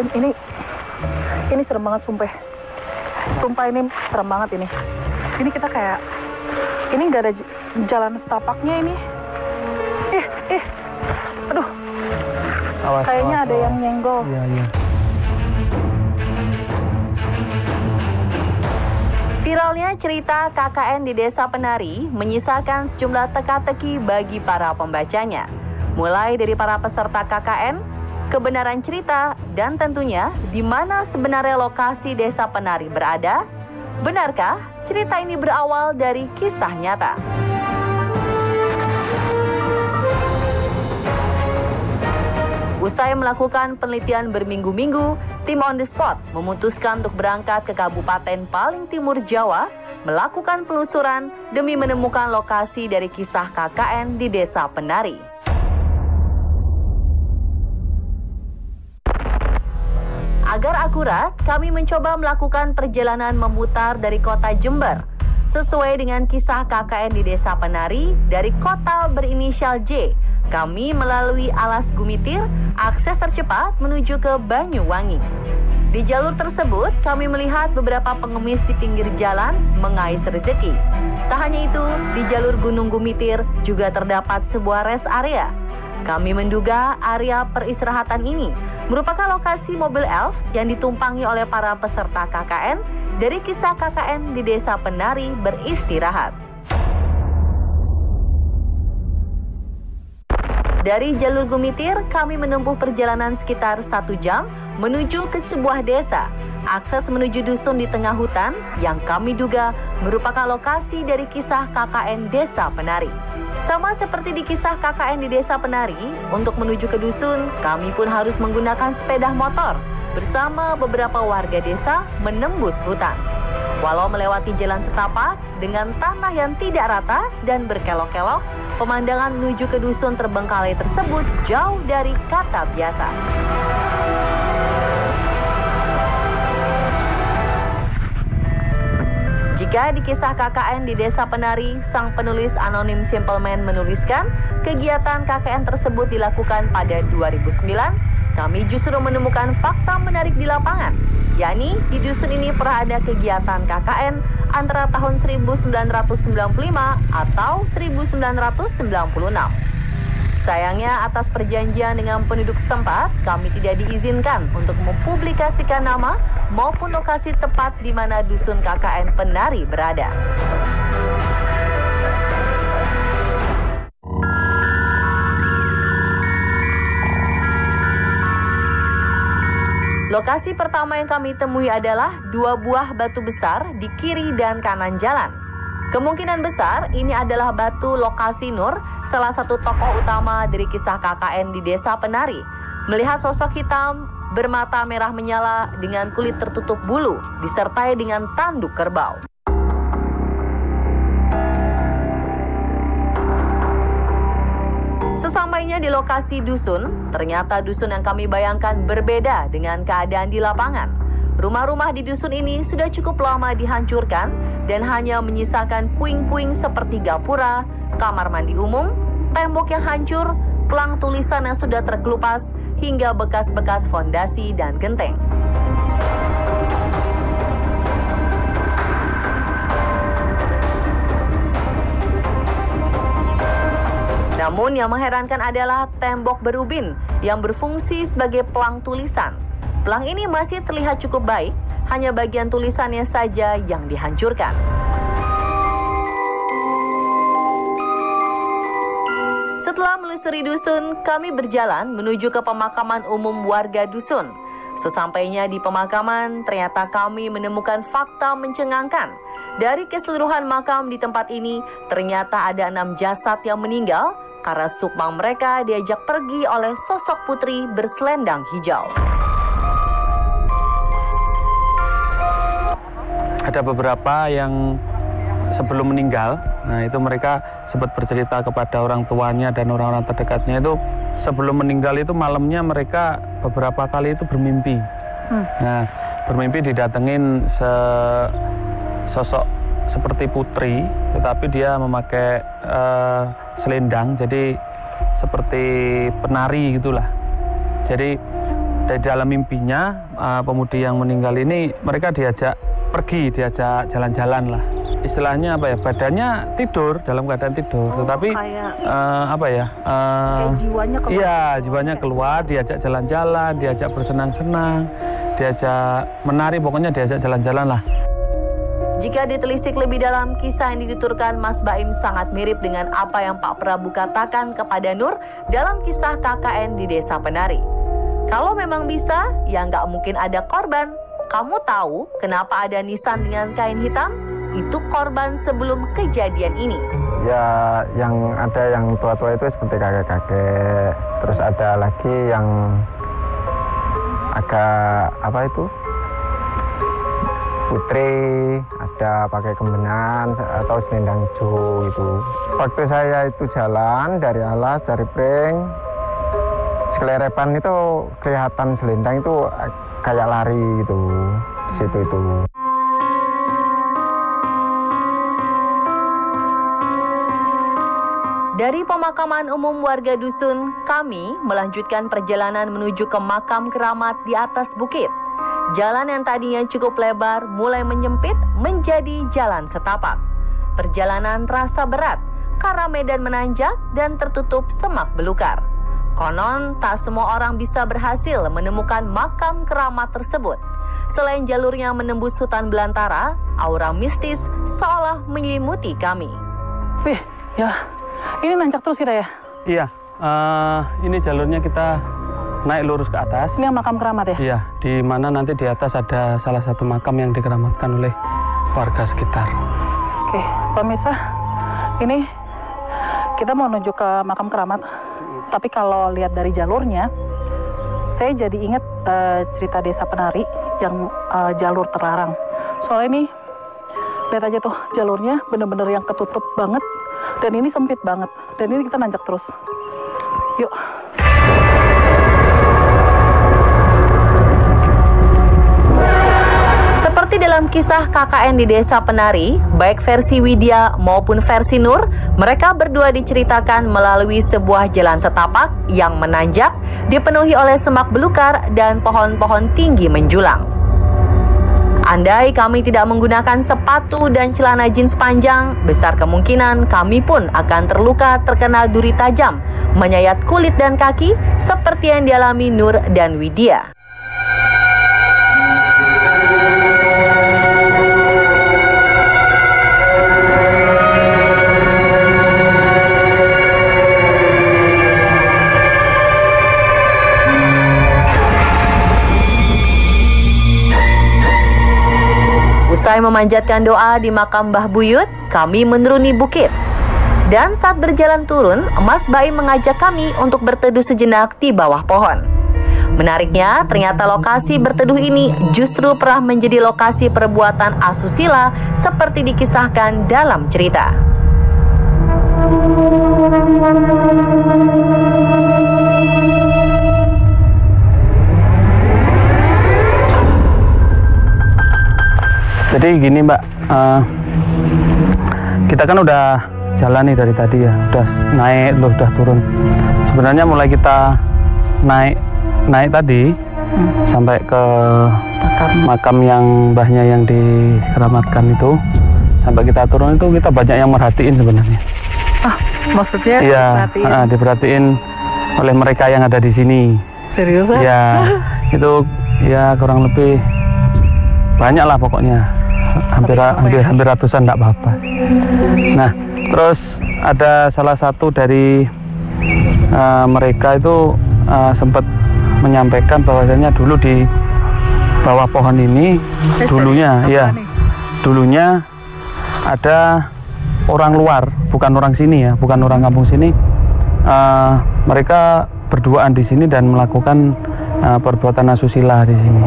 KKN ini serem banget sumpah. Sumpah ini serem banget ini. Ini kita kayak ini nggak ada jalan setapaknya ini. Aduh. Awas, kayaknya ada yang nyenggol. Iya. Viralnya cerita KKN di Desa Penari menyisakan sejumlah teka-teki bagi para pembacanya. Mulai dari para peserta KKN, kebenaran cerita, dan tentunya di mana sebenarnya lokasi Desa Penari berada. Benarkah cerita ini berawal dari kisah nyata? Usai melakukan penelitian berminggu-minggu, tim On The Spot memutuskan untuk berangkat ke Kabupaten paling timur Jawa, melakukan penelusuran demi menemukan lokasi dari kisah KKN di Desa Penari. Agar akurat, kami mencoba melakukan perjalanan memutar dari kota Jember, sesuai dengan kisah KKN di Desa Penari dari kota berinisial J. Kami melalui Alas Gumitir, akses tercepat menuju ke Banyuwangi. Di jalur tersebut, kami melihat beberapa pengemis di pinggir jalan mengais rezeki. Tak hanya itu, di jalur Gunung Gumitir juga terdapat sebuah rest area. Kami menduga area peristirahatan ini merupakan lokasi mobil elf yang ditumpangi oleh para peserta KKN dari kisah KKN di Desa Penari beristirahat. Dari jalur Gumitir, kami menempuh perjalanan sekitar 1 jam menuju ke sebuah desa. Akses menuju dusun di tengah hutan yang kami duga merupakan lokasi dari kisah KKN Desa Penari. Sama seperti di kisah KKN di Desa Penari, untuk menuju ke dusun, kami pun harus menggunakan sepeda motor bersama beberapa warga desa menembus hutan. Walau melewati jalan setapak dengan tanah yang tidak rata dan berkelok-kelok, pemandangan menuju ke dusun terbengkalai tersebut jauh dari kata biasa. Jika di kisah KKN di Desa Penari, sang penulis anonim Simple Man menuliskan kegiatan KKN tersebut dilakukan pada 2009, kami justru menemukan fakta menarik di lapangan, yakni di dusun ini pernah ada kegiatan KKN antara tahun 1995 atau 1996. Sayangnya atas perjanjian dengan penduduk setempat, kami tidak diizinkan untuk mempublikasikan nama maupun lokasi tepat di mana dusun KKN Penari berada. Lokasi pertama yang kami temui adalah 2 buah batu besar di kiri dan kanan jalan. Kemungkinan besar ini adalah batu lokasi Nur, salah satu tokoh utama dari kisah KKN di Desa Penari. Melihat sosok hitam bermata merah menyala dengan kulit tertutup bulu, disertai dengan tanduk kerbau. Sesampainya di lokasi dusun, ternyata dusun yang kami bayangkan berbeda dengan keadaan di lapangan. Rumah-rumah di dusun ini sudah cukup lama dihancurkan dan hanya menyisakan puing-puing seperti gapura, kamar mandi umum, tembok yang hancur, pelang tulisan yang sudah terkelupas, hingga bekas-bekas fondasi dan genteng. Namun yang mengherankan adalah tembok berubin yang berfungsi sebagai pelang tulisan. Pelang ini masih terlihat cukup baik, hanya bagian tulisannya saja yang dihancurkan. Setelah melusuri dusun, kami berjalan menuju ke pemakaman umum warga dusun. Sesampainya di pemakaman, ternyata kami menemukan fakta mencengangkan. Dari keseluruhan makam di tempat ini, ternyata ada 6 jasad yang meninggal karena sukmang mereka diajak pergi oleh sosok putri berselendang hijau. Ada beberapa yang sebelum meninggal, nah itu mereka sempat bercerita kepada orang tuanya dan orang-orang terdekatnya itu sebelum meninggal itu malamnya mereka beberapa kali itu bermimpi. Nah, bermimpi didatengin sosok seperti putri, tetapi dia memakai selendang, jadi seperti penari gitulah. Jadi Dari dalam mimpinya pemudi yang meninggal ini mereka diajak pergi, diajak jalan-jalan lah. Istilahnya apa ya? Badannya tidur, dalam keadaan tidur, tetapi kayak jiwanya keluar. Iya, jiwanya keluar, diajak jalan-jalan, diajak bersenang-senang, diajak menari, pokoknya diajak jalan-jalan lah. Jika ditelisik lebih dalam, kisah yang dituturkan Mas Baim sangat mirip dengan apa yang Pak Prabu katakan kepada Nur dalam kisah KKN di Desa Penari. Kalau memang bisa, ya nggak mungkin ada korban. Kamu tahu kenapa ada nisan dengan kain hitam? Itu korban sebelum kejadian ini. Ya, yang ada yang tua-tua itu seperti kakek-kakek. Terus ada lagi yang agak apa itu? Putri, ada pakai kembenan atau selendang hijau itu. Waktu saya itu jalan dari alas, dari pring, sekelerepan itu kelihatan selendang itu kayak lari gitu di situ itu. Dari pemakaman umum warga dusun, kami melanjutkan perjalanan menuju ke makam keramat di atas bukit. Jalan yang tadinya cukup lebar mulai menyempit menjadi jalan setapak. Perjalanan terasa berat karena medan menanjak dan tertutup semak belukar. Konon, tak semua orang bisa berhasil menemukan makam keramat tersebut. Selain jalurnya menembus hutan belantara, aura mistis seolah menyelimuti kami. Wih, ya, ini nanjak terus kita ya? Iya, ini jalurnya kita naik lurus ke atas. Ini yang makam keramat ya? Iya, di mana nanti di atas ada salah satu makam yang dikeramatkan oleh warga sekitar. Oke, pemirsa, ini kita mau menuju ke makam keramat. Tapi kalau lihat dari jalurnya, saya jadi ingat cerita Desa Penari yang jalur terlarang. Soalnya ini, lihat aja tuh jalurnya bener-bener yang ketutup banget. Dan ini sempit banget. Dan ini kita nanjak terus. Yuk. Seperti dalam kisah KKN di Desa Penari, baik versi Widya maupun versi Nur, mereka berdua diceritakan melalui sebuah jalan setapak yang menanjak, dipenuhi oleh semak belukar dan pohon-pohon tinggi menjulang. Andai kami tidak menggunakan sepatu dan celana jeans panjang, besar kemungkinan kami pun akan terluka terkena duri tajam, menyayat kulit dan kaki seperti yang dialami Nur dan Widya. Usai memanjatkan doa di makam Mbah Buyut, kami menuruni bukit. Dan saat berjalan turun, Mas Baim mengajak kami untuk berteduh sejenak di bawah pohon. Menariknya, ternyata lokasi berteduh ini justru pernah menjadi lokasi perbuatan asusila seperti dikisahkan dalam cerita. Jadi gini Mbak, kita kan udah jalan nih dari tadi ya, udah naik, udah turun. Sebenarnya mulai kita naik tadi sampai ke makam yang mbahnya yang dikeramatkan itu, sampai kita turun itu kita banyak yang merhatiin sebenarnya. Ah, maksudnya iya, diperhatiin oleh mereka yang ada di sini. Serius ya? Ya, itu ya kurang lebih banyak lah pokoknya. Hampir ratusan, enggak apa-apa. Nah, terus ada salah satu dari mereka itu sempat menyampaikan bahwasanya dulu di bawah pohon ini dulunya ada orang luar, bukan orang sini ya, bukan orang kampung sini. Mereka berduaan di sini dan melakukan perbuatan asusila di sini.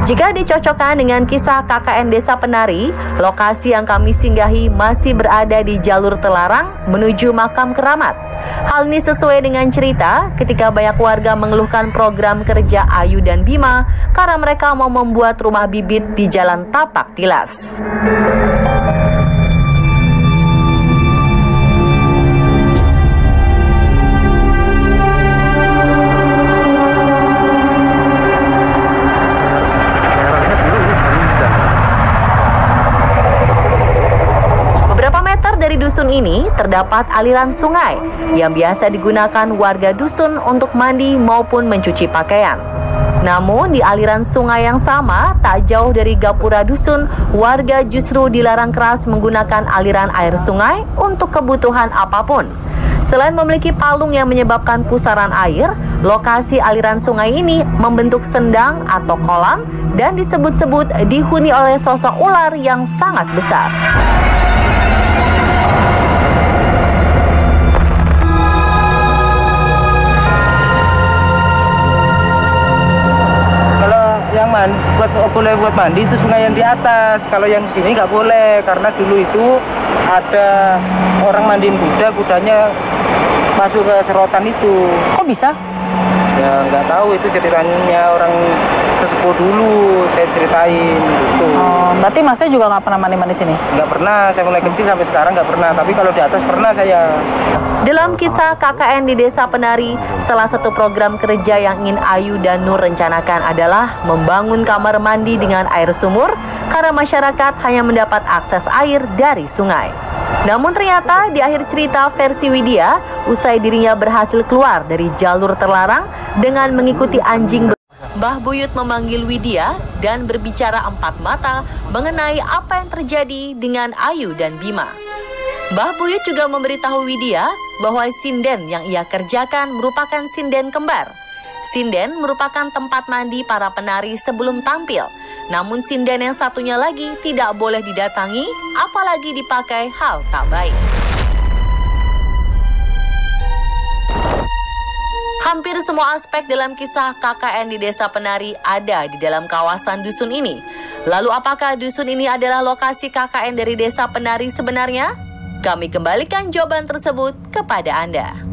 Jika dicocokkan dengan kisah KKN Desa Penari, lokasi yang kami singgahi masih berada di jalur terlarang menuju makam keramat. Hal ini sesuai dengan cerita ketika banyak warga mengeluhkan program kerja Ayu dan Bima karena mereka mau membuat rumah bibit di Jalan Tapak Tilas. dusun ini terdapat aliran sungai yang biasa digunakan warga dusun untuk mandi maupun mencuci pakaian. Namun di aliran sungai yang sama, tak jauh dari gapura dusun, warga justru dilarang keras menggunakan aliran air sungai untuk kebutuhan apapun. Selain memiliki palung yang menyebabkan pusaran air, lokasi aliran sungai ini membentuk sendang atau kolam dan disebut-sebut dihuni oleh sosok ular yang sangat besar. Boleh buat mandi itu sungai yang di atas. Kalau yang di sini nggak boleh karena dulu itu ada orang mandiin kuda, kudanya masuk ke serotan itu. Kok bisa? Ya nggak tahu, itu ceritanya orang sesepuh dulu saya ceritain gitu. Oh, berarti masnya juga nggak pernah mandi-mandi sini? Nggak pernah, saya mulai kecil sampai sekarang nggak pernah. Tapi kalau di atas pernah saya. Dalam kisah KKN di Desa Penari, salah satu program kerja yang ingin Ayu dan Nur rencanakan adalah membangun kamar mandi dengan air sumur karena masyarakat hanya mendapat akses air dari sungai. Namun ternyata di akhir cerita versi Widya, usai dirinya berhasil keluar dari jalur terlarang dengan mengikuti anjing, Mbah Buyut memanggil Widya dan berbicara empat mata mengenai apa yang terjadi dengan Ayu dan Bima. Mbah Buyut juga memberitahu Widya bahwa sinden yang ia kerjakan merupakan sinden kembar. Sinden merupakan tempat mandi para penari sebelum tampil. Namun sinden yang satunya lagi tidak boleh didatangi, apalagi dipakai hal tak baik. Hampir semua aspek dalam kisah KKN di Desa Penari ada di dalam kawasan dusun ini. Lalu apakah dusun ini adalah lokasi KKN dari Desa Penari sebenarnya? Kami kembalikan jawaban tersebut kepada Anda.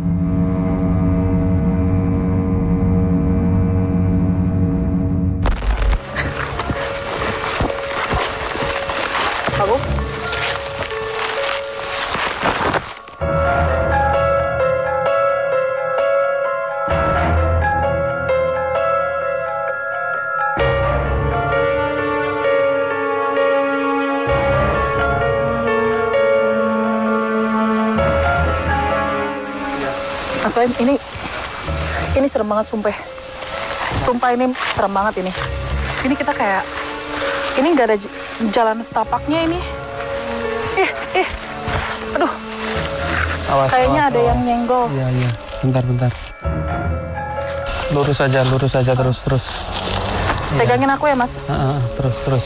Ini serem banget, sumpah ini serem banget ini. Ini kita kayak, ini nggak ada jalan setapaknya ini. Aduh, kayaknya ada yang nyenggol. Iya, bentar. Lurus aja terus. Pegangin aku ya, Mas. Terus.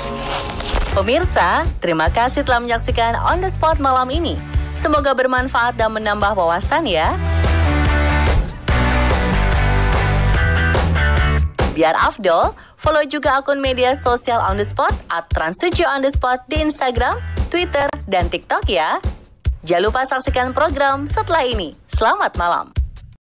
Pemirsa, terima kasih telah menyaksikan On The Spot malam ini. Semoga bermanfaat dan menambah wawasan ya. Biar afdol, follow juga akun media sosial On The Spot @Trans7 On The Spot di Instagram, Twitter, dan TikTok ya. Jangan lupa saksikan program setelah ini. Selamat malam.